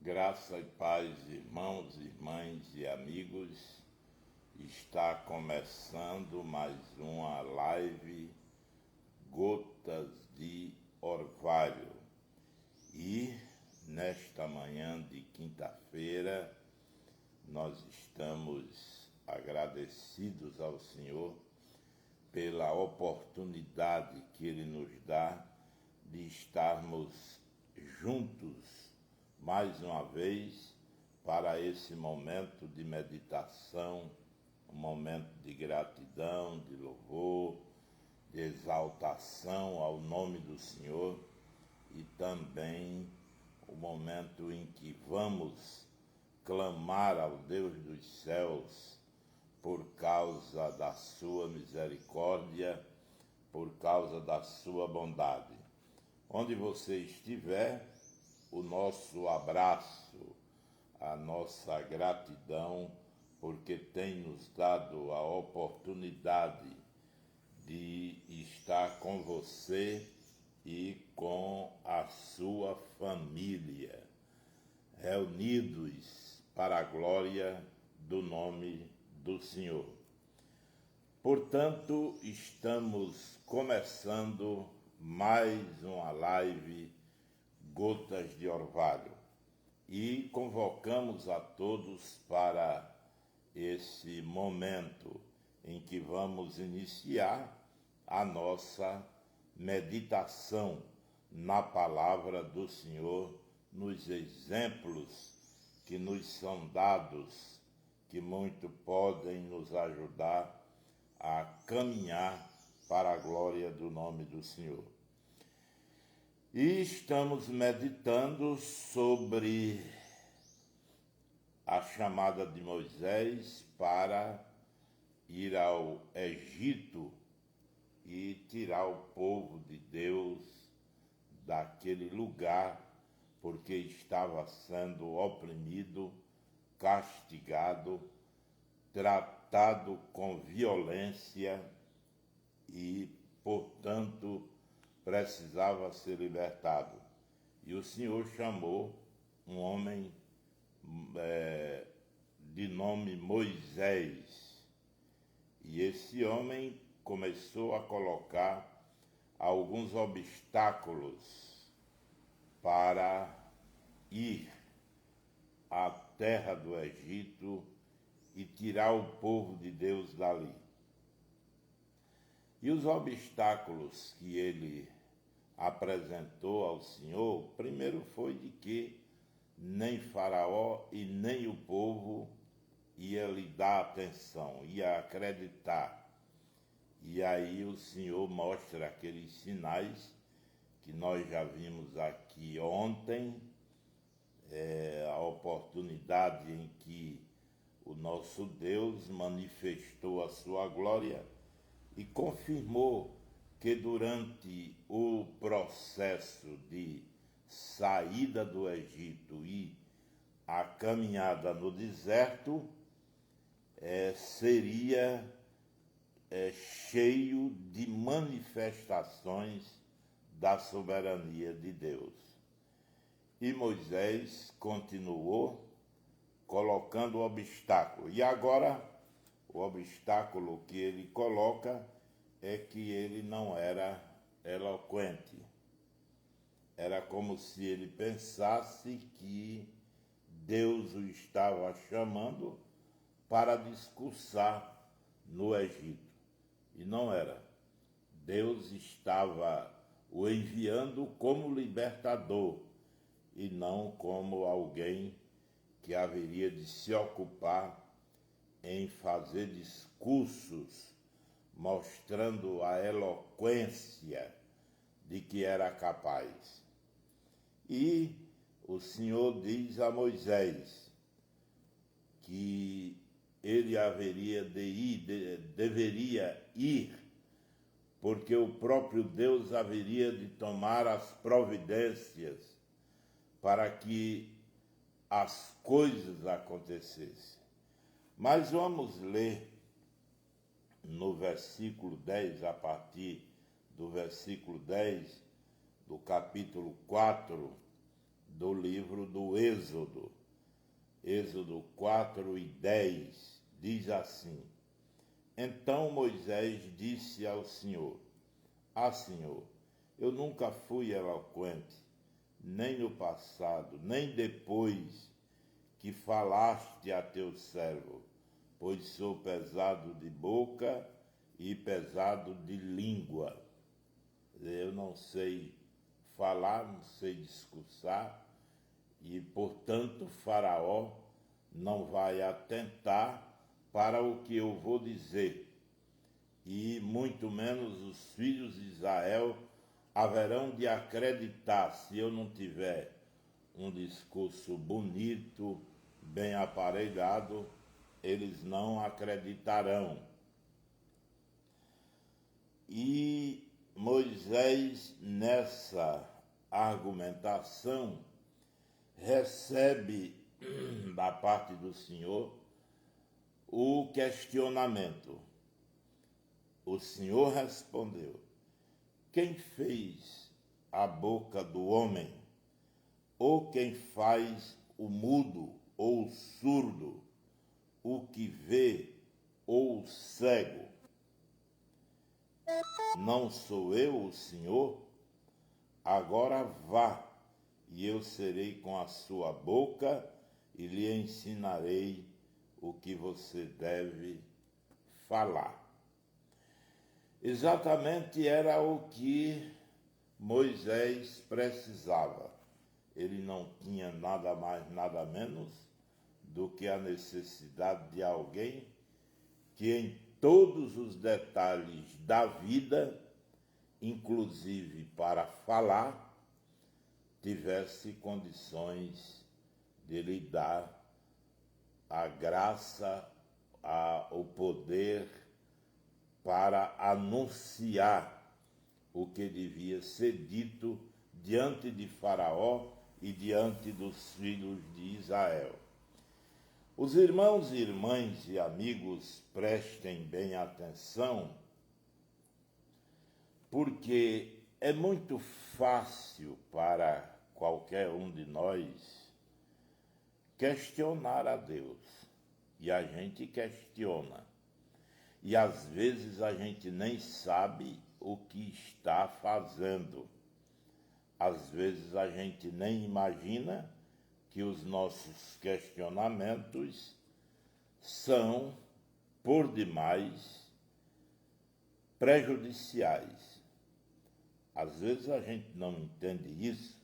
Graça e paz, irmãos, irmãs e amigos. Está começando mais uma live Gotas de Orvalho. E nesta manhã de quinta-feira, nós estamos agradecidos ao Senhor pela oportunidade que Ele nos dá de estarmos juntos mais uma vez para esse momento de meditação, um momento de gratidão, de louvor, de exaltação ao nome do Senhor e também o momento em que vamos clamar ao Deus dos céus por causa da sua misericórdia, por causa da sua bondade. Onde você estiver, o nosso abraço, a nossa gratidão, porque tem nos dado a oportunidade de estar com você e com a sua família, reunidos para a glória do nome do Senhor. Portanto, estamos começando mais uma live Gotas de Orvalho e convocamos a todos para esse momento em que vamos iniciar a nossa meditação na palavra do Senhor, nos exemplos que nos são dados, que muito podem nos ajudar a caminhar para a glória do nome do Senhor. E estamos meditando sobre a chamada de Moisés para ir ao Egito e tirar o povo de Deus daquele lugar, porque estava sendo oprimido, castigado, tratado com violência e, portanto, precisava ser libertado. E o Senhor chamou um homem de nome Moisés. E esse homem começou a colocar alguns obstáculos para ir à terra do Egito e tirar o povo de Deus dali. E os obstáculos que ele apresentou ao Senhor, primeiro foi de que nem Faraó e nem o povo ia lhe dar atenção, ia acreditar. E aí o Senhor mostra aqueles sinais que nós já vimos aqui ontem, a oportunidade em que o nosso Deus manifestou a sua glória e confirmou que durante o processo de saída do Egito e a caminhada no deserto seria cheio de manifestações da soberania de Deus. E Moisés continuou colocando o obstáculo. E agora, o obstáculo que ele coloca é que ele não era eloquente. Era como se ele pensasse que Deus o estava chamando para discursar no Egito. E não era. Deus estava o enviando como libertador e não como alguém que haveria de se ocupar em fazer discursos mostrando a eloquência de que era capaz. E o Senhor diz a Moisés que ele deveria ir, porque o próprio Deus haveria de tomar as providências para que as coisas acontecessem. Mas vamos ler no versículo 10, a partir do versículo 10 do capítulo 4 do livro do Êxodo. Êxodo 4:10 diz assim: Então Moisés disse ao Senhor: Senhor, eu nunca fui eloquente, nem no passado, nem depois que falaste a teu servo, pois sou pesado de boca e pesado de língua. Eu não sei falar, não sei discursar, e, portanto, Faraó não vai atentar para o que eu vou dizer, e muito menos os filhos de Israel haverão de acreditar se eu não tiver um discurso bonito, bem aparelhado, eles não acreditarão. E Moisés, nessa argumentação, recebe da parte do Senhor o questionamento. O Senhor respondeu: Quem fez a boca do homem? Ou quem faz o mudo ou o surdo, o que vê ou o cego? Não sou eu o Senhor? Agora vá, e eu serei com a sua boca e lhe ensinarei o que você deve falar. Exatamente era o que Moisés precisava. Ele não tinha nada mais, nada menos do que a necessidade de alguém que em todos os detalhes da vida, inclusive para falar, tivesse condições de lhe dar a graça, o poder para anunciar o que devia ser dito diante de Faraó e diante dos filhos de Israel. Os irmãos, irmãs e amigos, prestem bem atenção, porque é muito fácil para qualquer um de nós questionar a Deus. E a gente questiona. E às vezes a gente nem sabe o que está fazendo. Às vezes a gente nem imagina que os nossos questionamentos são, por demais, prejudiciais. Às vezes a gente não entende isso,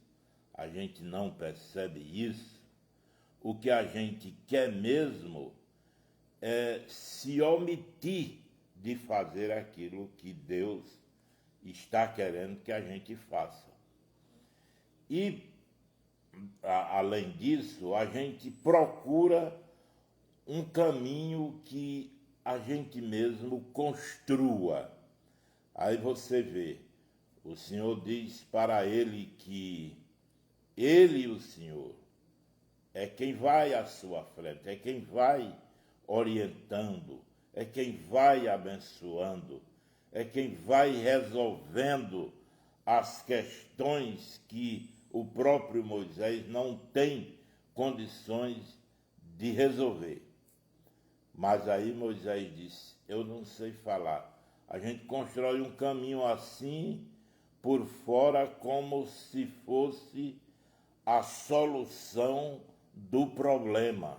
a gente não percebe isso. O que a gente quer mesmo é se omitir de fazer aquilo que Deus está querendo que a gente faça. E, além disso, a gente procura um caminho que a gente mesmo construa. Aí você vê, o Senhor diz para ele que ele, o Senhor, é quem vai à sua frente, é quem vai orientando, é quem vai abençoando, é quem vai resolvendo as questões que o próprio Moisés não tem condições de resolver. Mas aí Moisés disse: eu não sei falar. A gente constrói um caminho assim por fora como se fosse a solução do problema.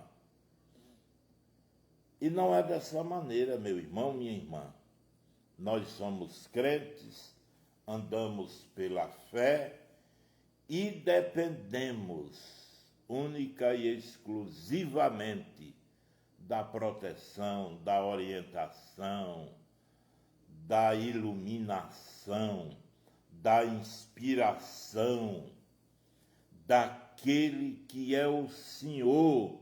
E não é dessa maneira, meu irmão, minha irmã. Nós somos crentes, andamos pela fé e dependemos única e exclusivamente da proteção, da orientação, da iluminação, da inspiração daquele que é o Senhor,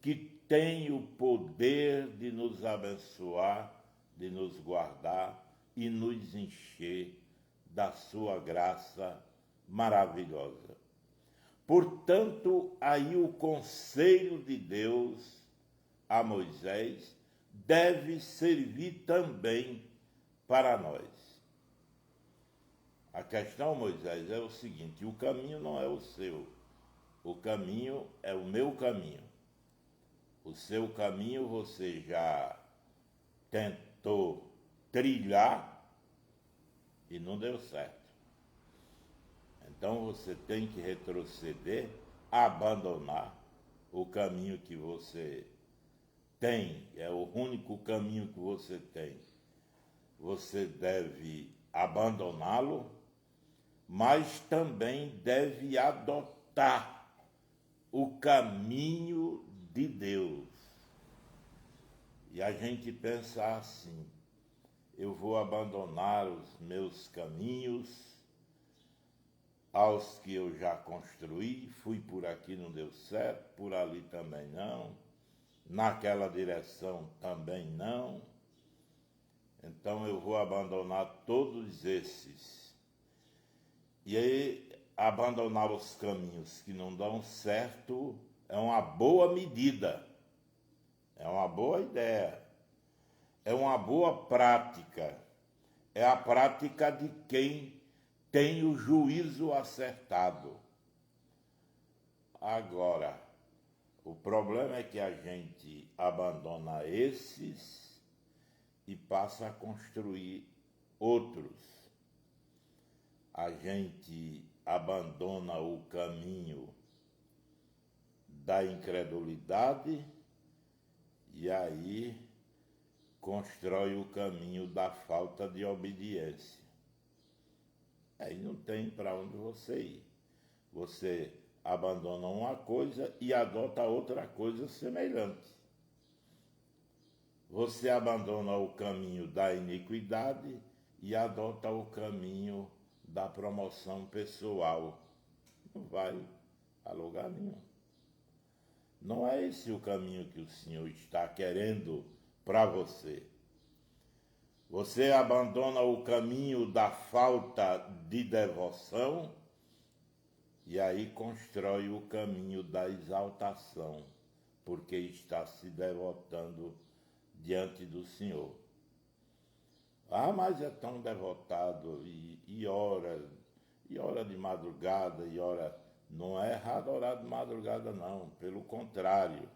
que tem o poder de nos abençoar, de nos guardar e nos encher da sua graça maravilhosa. Portanto, aí o conselho de Deus a Moisés deve servir também para nós. A questão, Moisés, é o seguinte: o caminho não é o seu, O caminho é o meu caminho. O seu caminho você já tentou trilhar e não deu certo. Então você tem que retroceder, abandonar o caminho que você tem, é o único caminho que você tem. Você deve abandoná-lo, mas também deve adotar o caminho de Deus. E a gente pensa assim: eu vou abandonar os meus caminhos, aos que eu já construí, fui por aqui, não deu certo, por ali também não, naquela direção também não, então eu vou abandonar todos esses. E aí, abandonar os caminhos que não dão certo é uma boa medida, é uma boa ideia, é uma boa prática, é a prática de quem tem o juízo acertado. Agora, o problema é que a gente abandona esses e passa a construir outros. A gente abandona o caminho da incredulidade e aí constrói o caminho da falta de obediência. Aí não tem para onde você ir. Você abandona uma coisa e adota outra coisa semelhante. Você abandona o caminho da iniquidade e adota o caminho da promoção pessoal. Não vai a lugar nenhum. Não é esse o caminho que o Senhor está querendo para você. Você abandona o caminho da falta de devoção e aí constrói o caminho da exaltação, porque está se devotando diante do Senhor. Ah, mas é tão devotado e ora de madrugada, e ora... Não é errado orar de madrugada, não. Pelo contrário,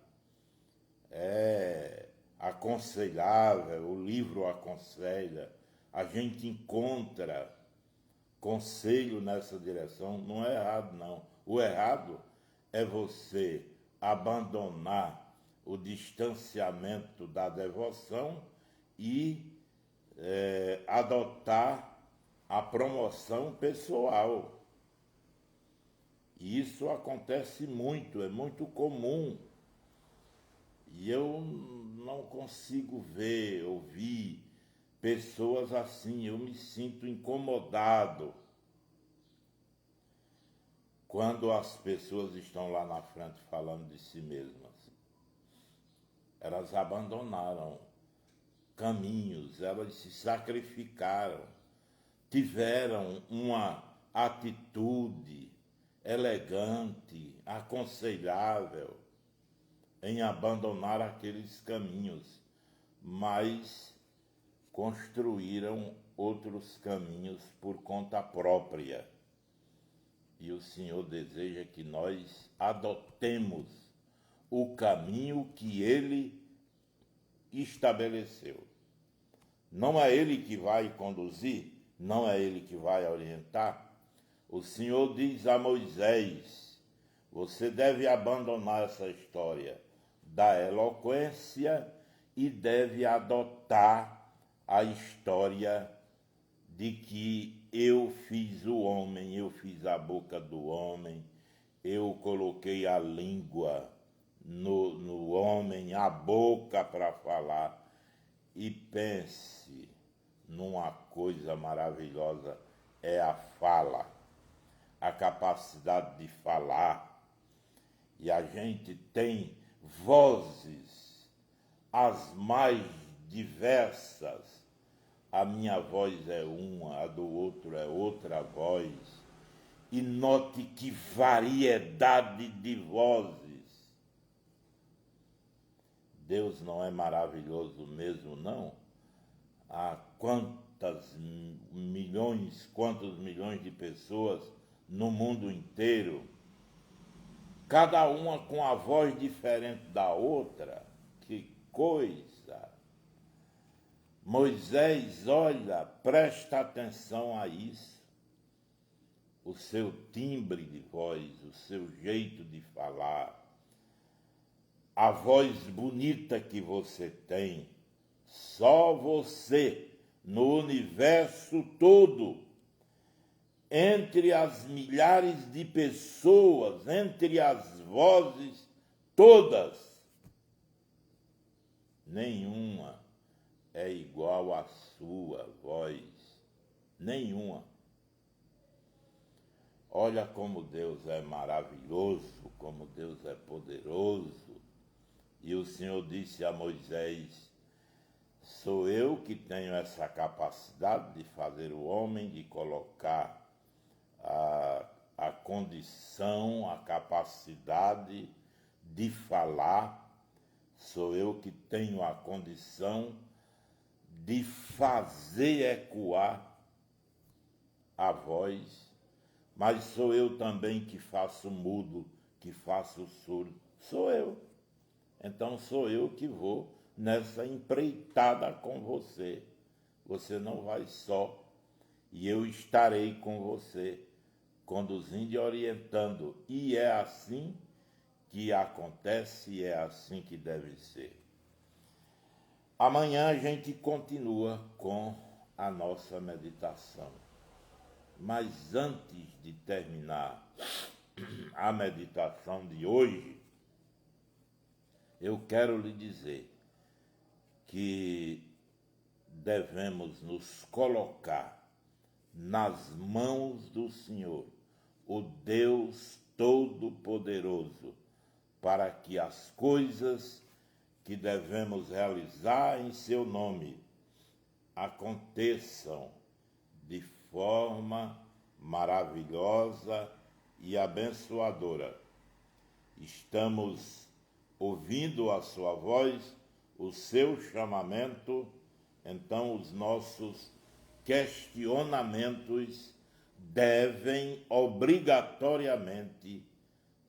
é aconselhável, o livro aconselha, a gente encontra conselho nessa direção, não é errado não. O errado é você abandonar o distanciamento da devoção e adotar a promoção pessoal. E isso acontece muito, é muito comum. E eu não consigo ver, ouvir pessoas assim. Eu me sinto incomodado quando as pessoas estão lá na frente falando de si mesmas. Elas abandonaram caminhos, elas se sacrificaram, tiveram uma atitude elegante, aconselhável em abandonar aqueles caminhos, mas construíram outros caminhos por conta própria. E o Senhor deseja que nós adotemos o caminho que Ele estabeleceu. Não é Ele que vai conduzir, não é Ele que vai orientar. O Senhor diz a Moisés: você deve abandonar essa história da eloquência e deve adotar a história de que eu fiz o homem, eu fiz a boca do homem, eu coloquei a língua no homem, a boca para falar. E pense numa coisa maravilhosa, é a fala, a capacidade de falar. E a gente tem vozes as mais diversas. A minha voz é uma, a do outro é outra voz. E note que variedade de vozes. Deus não é maravilhoso mesmo, não? Há quantos milhões de pessoas no mundo inteiro cada uma com a voz diferente da outra. Que coisa! Moisés, olha, presta atenção a isso. O seu timbre de voz, o seu jeito de falar, a voz bonita que você tem, só você no universo todo, entre as milhares de pessoas, entre as vozes todas, nenhuma é igual à sua voz, nenhuma. Olha como Deus é maravilhoso, como Deus é poderoso. E o Senhor disse a Moisés: sou eu que tenho essa capacidade de fazer o homem, de colocar a condição, a capacidade de falar. Sou eu que tenho a condição de fazer ecoar a voz. Mas sou eu também que faço mudo, que faço surdo. Sou eu. Então sou eu que vou nessa empreitada com você. Você não vai só. E eu estarei com você, conduzindo e orientando. E é assim que acontece, e é assim que deve ser. Amanhã a gente continua com a nossa meditação. Mas antes de terminar a meditação de hoje, eu quero lhe dizer que devemos nos colocar nas mãos do Senhor, o Deus Todo-Poderoso, para que as coisas que devemos realizar em seu nome aconteçam de forma maravilhosa e abençoadora. Estamos ouvindo a sua voz, o seu chamamento, então os nossos questionamentos devem obrigatoriamente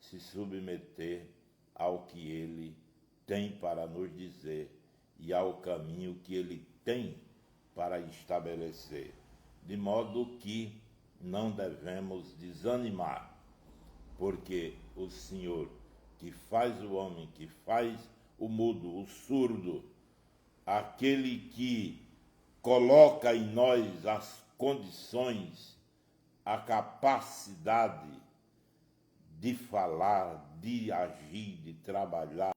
se submeter ao que ele tem para nos dizer e ao caminho que ele tem para estabelecer. De modo que não devemos desanimar, porque o Senhor que faz o homem, que faz o mudo, o surdo, aquele que coloca em nós as condições, a capacidade de falar, de agir, de trabalhar,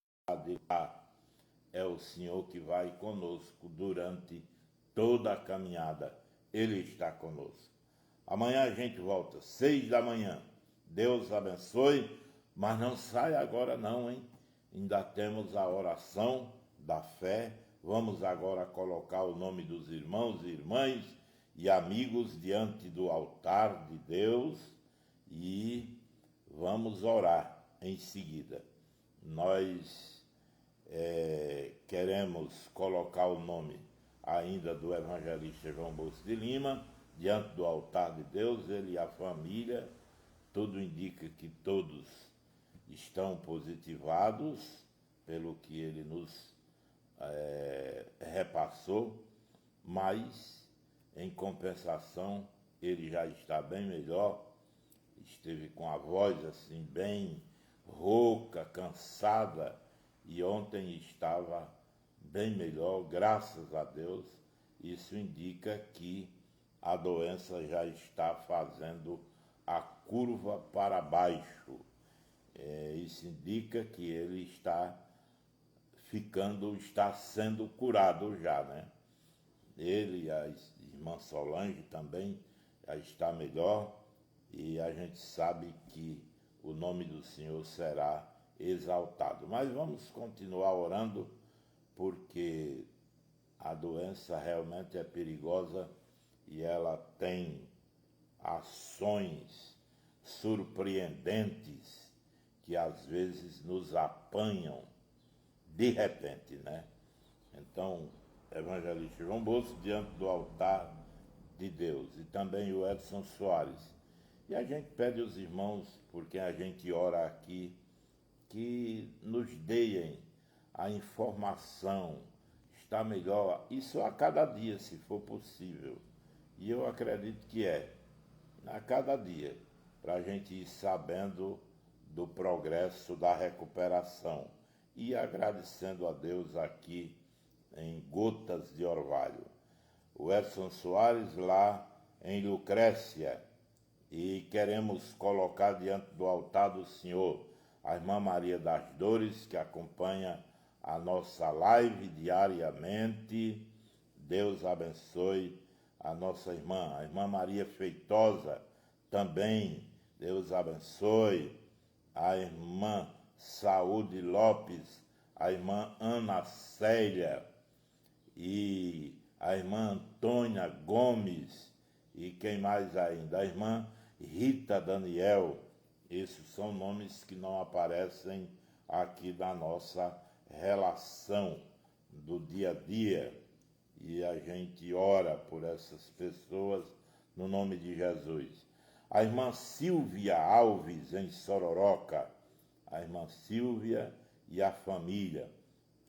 é o Senhor que vai conosco durante toda a caminhada. Ele está conosco. Amanhã a gente volta, 6 da manhã. Deus abençoe, mas não saia agora não, hein? Ainda temos a oração da fé. Vamos agora colocar o nome dos irmãos e irmãs e amigos diante do altar de Deus e vamos orar em seguida. Nós queremos colocar o nome ainda do evangelista João Bosco de Lima diante do altar de Deus, ele e a família. Tudo indica que todos estão positivados pelo que ele nos repassou, mas em compensação ele já está bem melhor, esteve com a voz assim bem rouca, cansada, e ontem estava bem melhor, graças a Deus. Isso indica que a doença já está fazendo a curva para baixo. Isso indica que ele está sendo curado já, né? Ele e a irmã Solange também já está melhor, e a gente sabe que o nome do Senhor será exaltado. Mas vamos continuar orando, porque a doença realmente é perigosa e ela tem ações surpreendentes que às vezes nos apanham de repente, né? Então, evangelista João Bosco diante do altar de Deus, e também o Edson Soares. E a gente pede aos irmãos por quem a gente ora aqui, que nos deem a informação, está melhor, isso a cada dia, se for possível. E eu acredito que a cada dia, para a gente ir sabendo do progresso da recuperação e agradecendo a Deus aqui em Gotas de Orvalho. O Edson Soares lá em Lucrécia, e queremos colocar diante do altar do Senhor a irmã Maria das Dores, que acompanha a nossa live diariamente. Deus abençoe a nossa irmã, a irmã Maria Feitosa, também, Deus abençoe, a irmã Saúde Lopes, a irmã Ana Célia e a irmã Antônia Gomes, e quem mais ainda? A irmã Rita Daniel. Esses são nomes que não aparecem aqui na nossa relação do dia a dia. E a gente ora por essas pessoas no nome de Jesus. A irmã Silvia Alves, em Sororoca. A irmã Silvia e a família.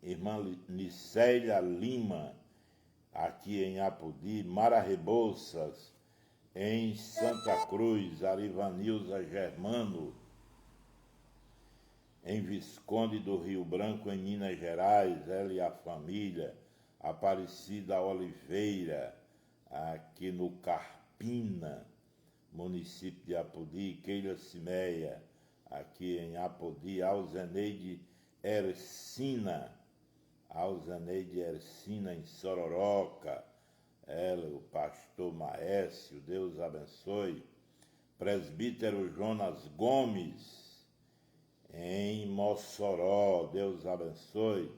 Irmã Nicélia Lima, aqui em Apodi. Mara Rebouças, em Santa Cruz. Arivanilza Germano, em Visconde do Rio Branco, em Minas Gerais. Ela e a família. Aparecida Oliveira, aqui no Carpina, município de Apodi. Keila Cimeia, aqui em Apodi. Alzeneide Ercina, em Sororoca. Ela, o pastor Maécio, Deus abençoe. Presbítero Jonas Gomes, em Mossoró, Deus abençoe.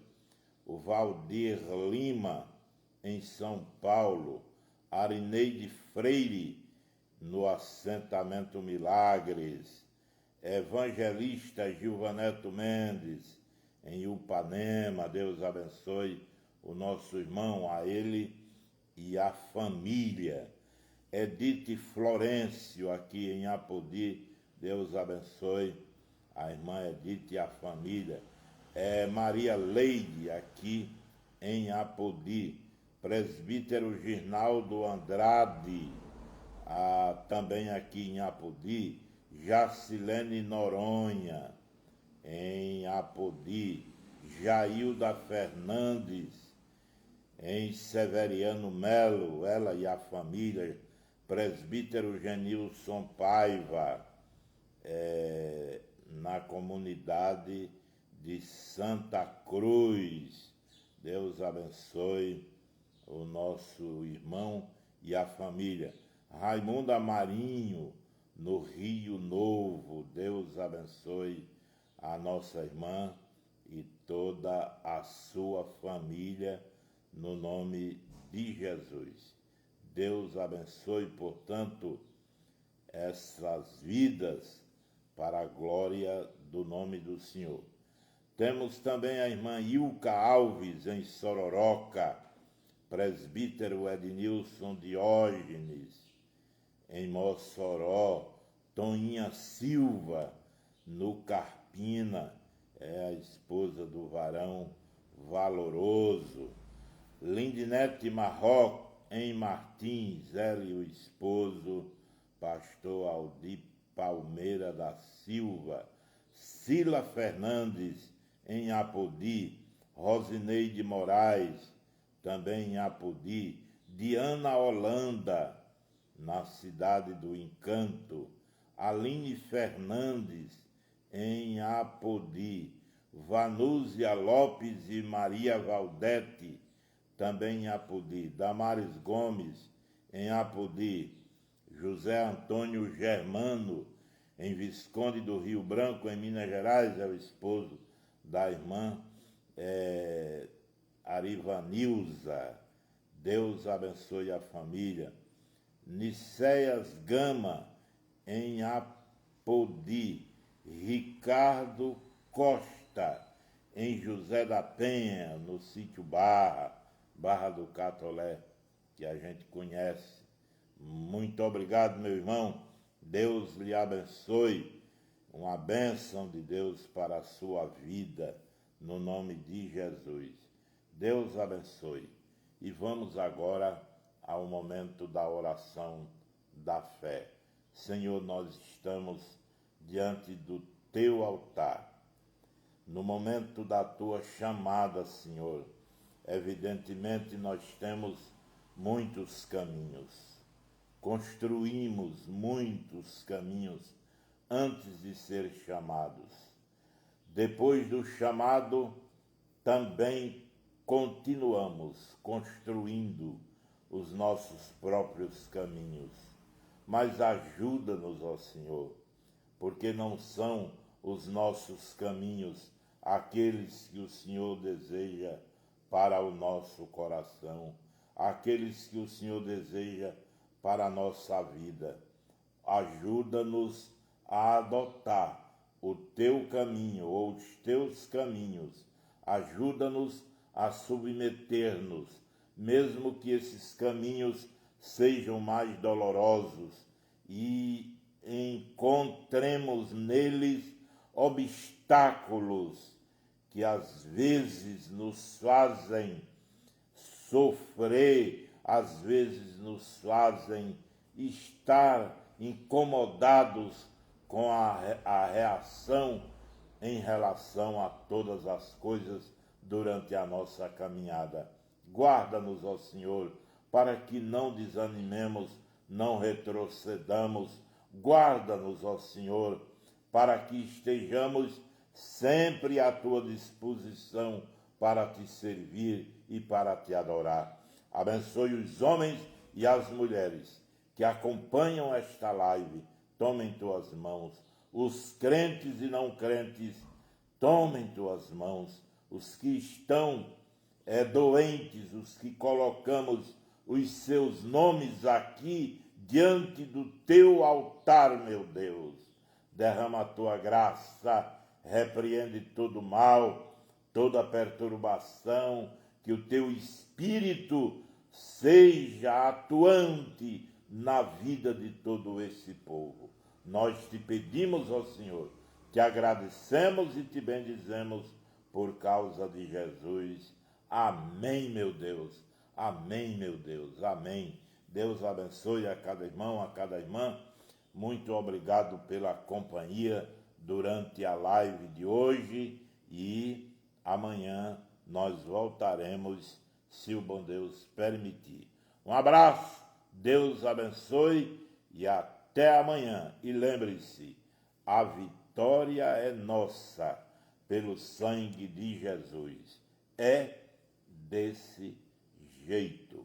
O Valdir Lima, em São Paulo. Arineide Freire, no assentamento Milagres. Evangelista Gilvaneto Mendes, em Upanema. Deus abençoe o nosso irmão, a ele e a família. Edith Florencio, aqui em Apodi. Deus abençoe a irmã Edith e a família. Maria Leide, aqui em Apodi. Presbítero Girnaldo Andrade, também aqui em Apodi. Jacilene Noronha, em Apodi. Jailda Fernandes, em Severiano Melo, ela e a família. Presbítero Genilson Paiva, na comunidade de Santa Cruz. Deus abençoe o nosso irmão e a família. Raimunda Marinho, no Rio Novo. Deus abençoe a nossa irmã e toda a sua família, no nome de Jesus. Deus abençoe, portanto, essas vidas para a glória do nome do Senhor. Temos também a irmã Ilka Alves, em Sororoca. Presbítero Ednilson Diógenes, em Mossoró. Toninha Silva, no Carpina, a esposa do varão valoroso. Lindinete Marroc, em Martins, ela e o esposo, pastor Aldir Palmeira da Silva. Sila Fernandes, em Apodi. Rosineide Moraes, também em Apodi. Diana Holanda, na cidade do Encanto. Aline Fernandes, em Apodi. Vanúzia Lopes e Maria Valdete, também em Apodi. Damares Gomes, em Apodi. José Antônio Germano, em Visconde do Rio Branco, em Minas Gerais, é o esposo da irmã Arivanilza. Deus abençoe a família. Nicéias Gama, em Apodi. Ricardo Costa, em José da Penha, no sítio Barra do Catolé, que a gente conhece. Muito obrigado, meu irmão. Deus lhe abençoe. uma bênção de Deus para a sua vida, no nome de Jesus. Deus abençoe. E vamos agora ao momento da oração da fé. Senhor, nós estamos diante do teu altar. No momento da tua chamada, Senhor, evidentemente nós temos muitos caminhos. Construímos muitos caminhos antes de ser chamados. Depois do chamado, também continuamos construindo os nossos próprios caminhos. Mas ajuda-nos, ó Senhor, porque não são os nossos caminhos aqueles que o Senhor deseja para o nosso coração, aqueles que o Senhor deseja para a nossa vida. Ajuda-nos a adotar o teu caminho ou os teus caminhos. Ajuda-nos a submeter-nos, mesmo que esses caminhos sejam mais dolorosos e encontremos neles obstáculos que às vezes nos fazem sofrer, às vezes nos fazem estar incomodados com a reação em relação a todas as coisas durante a nossa caminhada. Guarda-nos, ó Senhor, para que não desanimemos, não retrocedamos. Guarda-nos, ó Senhor, para que estejamos sempre à tua disposição para te servir e para te adorar. Abençoe os homens e as mulheres que acompanham esta live. Toma em tuas mãos. Os crentes e não crentes, toma em tuas mãos. Os que estão doentes, os que colocamos os seus nomes aqui diante do teu altar, meu Deus. Derrama a tua graça, repreende todo mal, toda perturbação, que o teu Espírito seja atuante na vida de todo esse povo. Nós te pedimos, ó Senhor, te agradecemos e te bendizemos por causa de Jesus. Amém, meu Deus. Amém, meu Deus. Amém. Deus abençoe a cada irmão, a cada irmã. Muito obrigado pela companhia durante a live de hoje e amanhã nós voltaremos, se o bom Deus permitir. Um abraço, Deus abençoe e até amanhã. E lembre-se, a vitória é nossa pelo sangue de Jesus. É desse jeito.